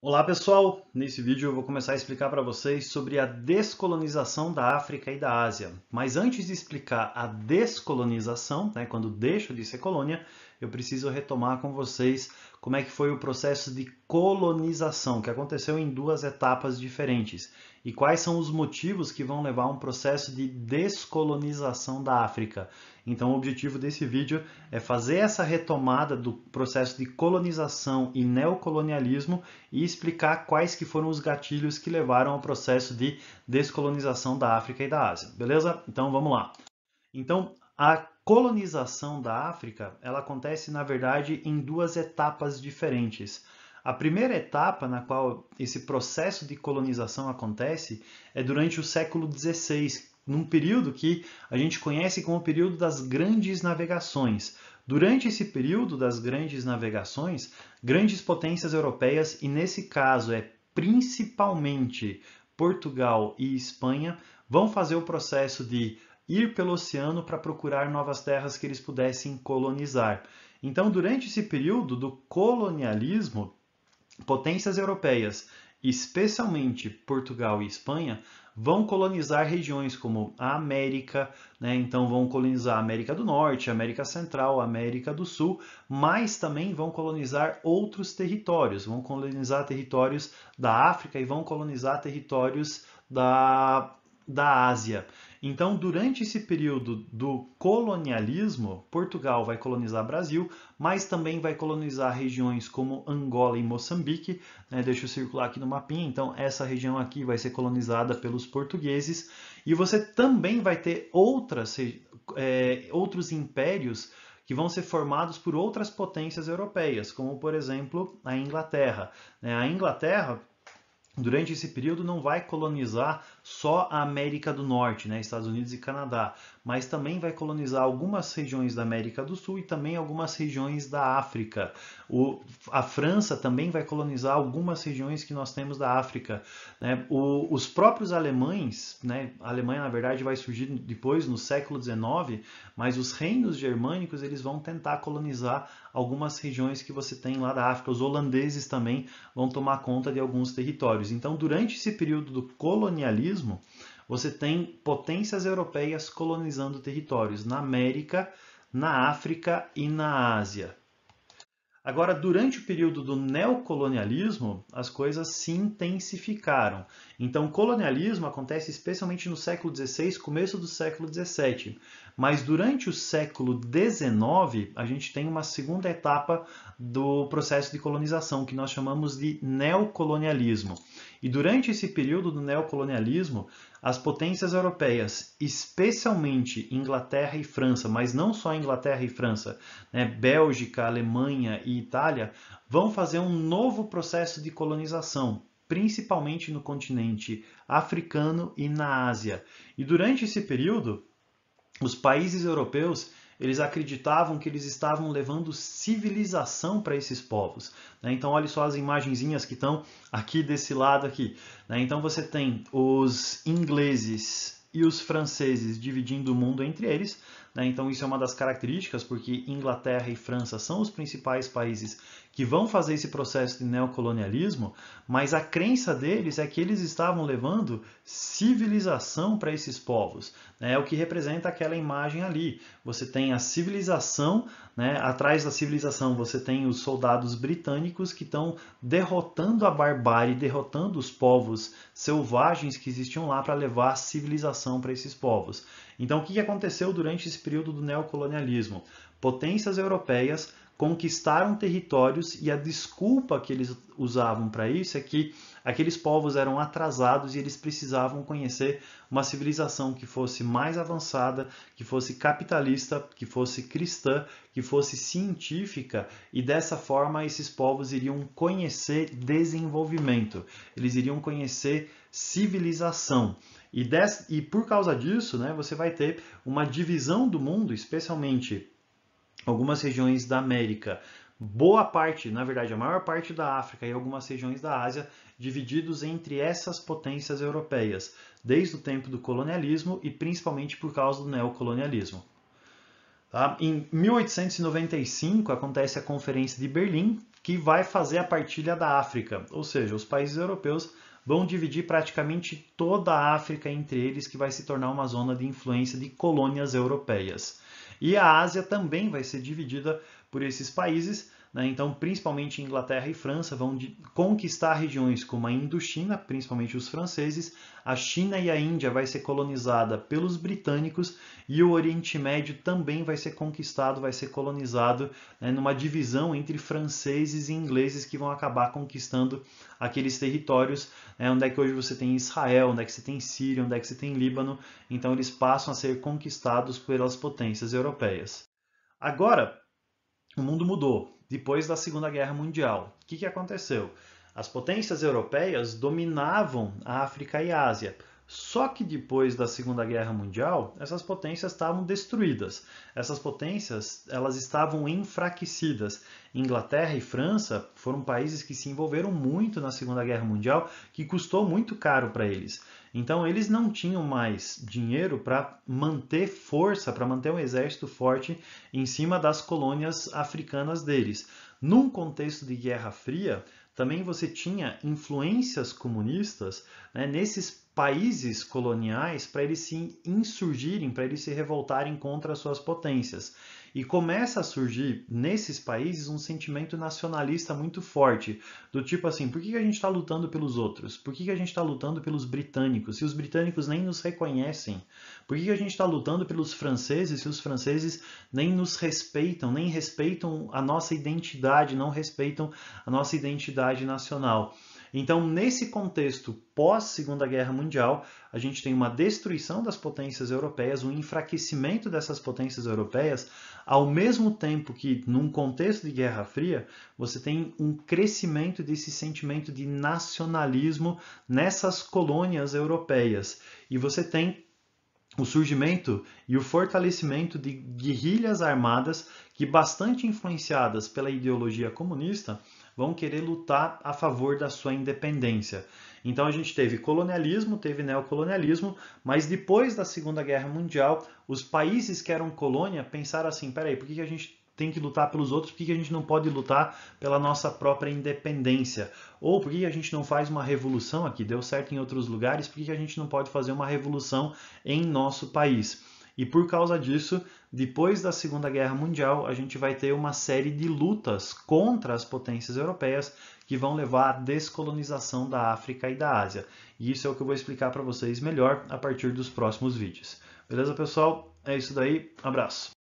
Olá pessoal, nesse vídeo eu vou começar a explicar para vocês sobre a descolonização da África e da Ásia. Mas antes de explicar a descolonização, quando deixa de ser colônia, eu preciso retomar com vocês como é que foi o processo de colonização, que aconteceu em duas etapas diferentes. E quais são os motivos que vão levar a um processo de descolonização da África. Então o objetivo desse vídeo é fazer essa retomada do processo de colonização e neocolonialismo e explicar quais que foram os gatilhos que levaram ao processo de descolonização da África e da Ásia, beleza? Então vamos lá. Então, a colonização da África, ela acontece na verdade em duas etapas diferentes. A primeira etapa na qual esse processo de colonização acontece é durante o século XVI, num período que a gente conhece como o período das grandes navegações. Durante esse período das grandes navegações, grandes potências europeias, e nesse caso é principalmente Portugal e Espanha, vão fazer o processo de ir pelo oceano para procurar novas terras que eles pudessem colonizar. Então, durante esse período do colonialismo, potências europeias, especialmente Portugal e Espanha, vão colonizar regiões como a América, então vão colonizar a América do Norte, a América Central, a América do Sul, mas também vão colonizar outros territórios, vão colonizar territórios da África e vão colonizar territórios da Ásia. Então, durante esse período do colonialismo, Portugal vai colonizar o Brasil, mas também vai colonizar regiões como Angola e Moçambique. Deixa eu circular aqui no mapinha. Então, essa região aqui vai ser colonizada pelos portugueses. E você também vai ter outros impérios que vão ser formados por outras potências europeias, como, por exemplo, a Inglaterra. A Inglaterra, durante esse período, não vai colonizar só a América do Norte, Estados Unidos e Canadá, mas também vai colonizar algumas regiões da América do Sul e também algumas regiões da África. A França também vai colonizar algumas regiões que nós temos da África. Os próprios alemães, a Alemanha na verdade vai surgir depois no século XIX, mas os reinos germânicos eles vão tentar colonizar algumas regiões que você tem lá da África. Os holandeses também vão tomar conta de alguns territórios. Então, durante esse período do colonialismo, você tem potências europeias colonizando territórios na América, na África e na Ásia. Agora, durante o período do neocolonialismo, as coisas se intensificaram. Então, o colonialismo acontece especialmente no século XVI, começo do século XVII. Mas durante o século XIX, a gente tem uma segunda etapa do processo de colonização, que nós chamamos de neocolonialismo. E durante esse período do neocolonialismo, as potências europeias, especialmente Inglaterra e França, mas não só Inglaterra e França, Bélgica, Alemanha e Itália, vão fazer um novo processo de colonização, principalmente no continente africano e na Ásia. E durante esse período, os países europeus eles acreditavam que eles estavam levando civilização para esses povos. Então, olha só as imagenzinhas que estão aqui desse lado aqui. Então, você tem os ingleses e os franceses dividindo o mundo entre eles. Então, isso é uma das características, porque Inglaterra e França são os principais países que vão fazer esse processo de neocolonialismo, mas a crença deles é que eles estavam levando civilização para esses povos. É o que representa aquela imagem ali. Você tem a civilização, atrás da civilização você tem os soldados britânicos que estão derrotando a barbárie, derrotando os povos selvagens que existiam lá para levar civilização para esses povos. Então, o que aconteceu durante esse período do neocolonialismo? Potências europeias conquistaram territórios e a desculpa que eles usavam para isso é que aqueles povos eram atrasados e eles precisavam conhecer uma civilização que fosse mais avançada, que fosse capitalista, que fosse cristã, que fosse científica, e dessa forma esses povos iriam conhecer desenvolvimento, eles iriam conhecer civilização. E por causa disso, você vai ter uma divisão do mundo, especialmente algumas regiões da América, boa parte, na verdade, a maior parte da África e algumas regiões da Ásia, divididos entre essas potências europeias, desde o tempo do colonialismo e principalmente por causa do neocolonialismo. Em 1895 acontece a Conferência de Berlim, que vai fazer a partilha da África, ou seja, os países europeus vão dividir praticamente toda a África entre eles, que vai se tornar uma zona de influência de colônias europeias. E a Ásia também vai ser dividida por esses países, né? Então, principalmente Inglaterra e França vão conquistar regiões como a Indochina, principalmente os franceses, a China e a Índia vai ser colonizada pelos britânicos e o Oriente Médio também vai ser conquistado, vai ser colonizado, né, numa divisão entre franceses e ingleses que vão acabar conquistando aqueles territórios, né, onde é que hoje você tem Israel, onde é que você tem Síria, onde é que você tem Líbano. Então eles passam a ser conquistados pelas potências europeias. Agora, o mundo mudou. Depois da Segunda Guerra Mundial, o que aconteceu? As potências europeias dominavam a África e a Ásia. Só que depois da Segunda Guerra Mundial, essas potências estavam destruídas. Essas potências, elas estavam enfraquecidas. Inglaterra e França foram países que se envolveram muito na Segunda Guerra Mundial, que custou muito caro para eles. Então, eles não tinham mais dinheiro para manter força, para manter um exército forte em cima das colônias africanas deles. Num contexto de Guerra Fria, também você tinha influências comunistas, né, nesses países coloniais para eles se insurgirem, para eles se revoltarem contra as suas potências. E começa a surgir nesses países um sentimento nacionalista muito forte, do tipo assim, por que a gente está lutando pelos outros? Por que a gente está lutando pelos britânicos, se os britânicos nem nos reconhecem? Por que a gente está lutando pelos franceses, se os franceses nem nos respeitam, nem respeitam a nossa identidade, não respeitam a nossa identidade nacional? Então, nesse contexto pós-Segunda Guerra Mundial, a gente tem uma destruição das potências europeias, um enfraquecimento dessas potências europeias, ao mesmo tempo que, num contexto de Guerra Fria, você tem um crescimento desse sentimento de nacionalismo nessas colônias europeias. E você tem o surgimento e o fortalecimento de guerrilhas armadas que, bastante influenciadas pela ideologia comunista, vão querer lutar a favor da sua independência. Então a gente teve colonialismo, teve neocolonialismo, mas depois da Segunda Guerra Mundial, os países que eram colônia pensaram assim, peraí, por que a gente tem que lutar pelos outros, por que a gente não pode lutar pela nossa própria independência? Ou por que a gente não faz uma revolução aqui? Deu certo em outros lugares, por que a gente não pode fazer uma revolução em nosso país? E por causa disso, depois da Segunda Guerra Mundial, a gente vai ter uma série de lutas contra as potências europeias que vão levar à descolonização da África e da Ásia. E isso é o que eu vou explicar para vocês melhor a partir dos próximos vídeos. Beleza, pessoal? É isso daí. Abraço!